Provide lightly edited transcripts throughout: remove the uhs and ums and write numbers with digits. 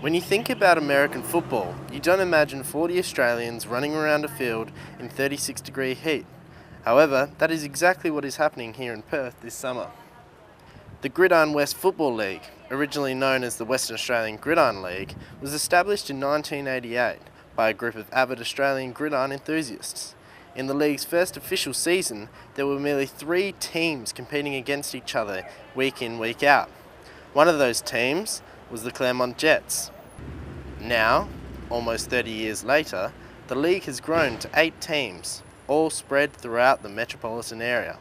When you think about American football, you don't imagine 40 Australians running around a field in 36-degree heat. However, that is exactly what is happening here in Perth this summer. The Gridiron West Football League, originally known as the Western Australian Gridiron League, was established in 1988 by a group of avid Australian gridiron enthusiasts. In the league's first official season, there were merely 3 teams competing against each other week in, week out. One of those teams was the Claremont Jets. Now, almost 30 years later, the league has grown to 8 teams, all spread throughout the metropolitan area.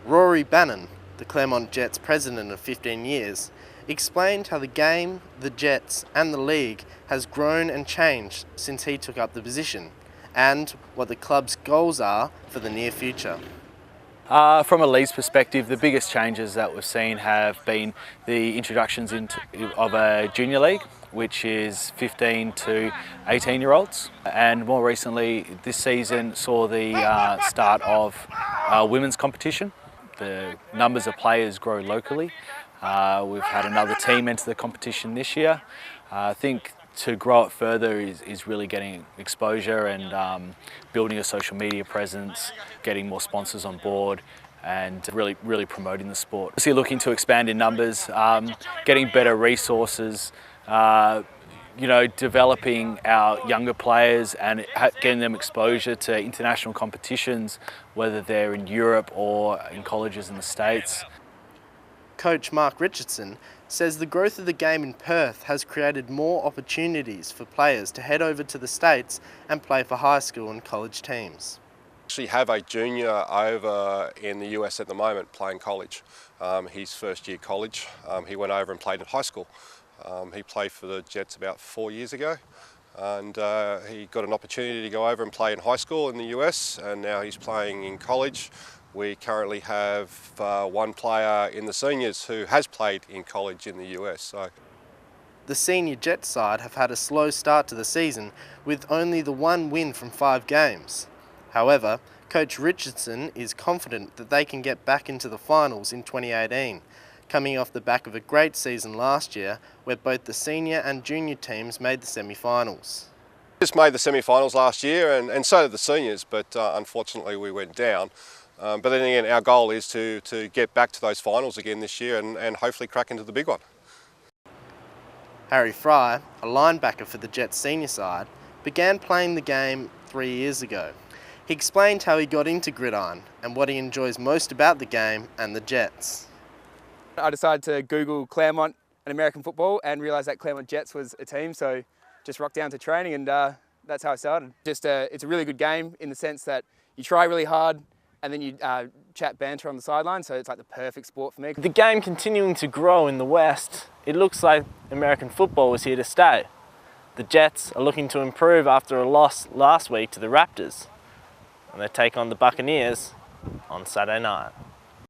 Rory Bannon, the Claremont Jets president of 15 years, explained how the game, the Jets and the league has grown and changed since he took up the position, and what the club's goals are for the near future. From a league's perspective, the biggest changes that we've seen have been the introductions of a junior league, which is 15 to 18-year-olds. And more recently, this season saw the start of women's competition. The numbers of players grow locally. We've had another team enter the competition this year. I think to grow it further is really getting exposure and building a social media presence, getting more sponsors on board and really promoting the sport. So looking to expand in numbers, getting better resources, developing our younger players and getting them exposure to international competitions, whether they're in Europe or in colleges in the States. Coach Mark Richardson says the growth of the game in Perth has created more opportunities for players to head over to the States and play for high school and college teams. We actually have a junior over in the US at the moment playing college. He's first year college. He went over and played at high school. He played for the Jets about 4 years ago, and he got an opportunity to go over and play in high school in the US, and now he's playing in college. We currently have one player in the seniors who has played in college in the US. The senior Jets side have had a slow start to the season with only the 1 win from 5 games. However, Coach Richardson is confident that they can get back into the finals in 2018, coming off the back of a great season last year where both the senior and junior teams made the semi-finals. Just made the semi-finals last year and so did the seniors, but unfortunately we went down. But then again, our goal is to get back to those finals again this year and hopefully crack into the big one. Harry Fry, a linebacker for the Jets senior side, began playing the game 3 years ago. He explained how he got into gridiron and what he enjoys most about the game and the Jets. I decided to Google Claremont and American football and realised that Claremont Jets was a team, so just rocked down to training and that's how I started. It's a really good game in the sense that you try really hard and then you chat banter on the sideline, so it's like the perfect sport for me. The game continuing to grow in the West, it looks like American football is here to stay. The Jets are looking to improve after a loss last week to the Raptors, and they take on the Buccaneers on Saturday night.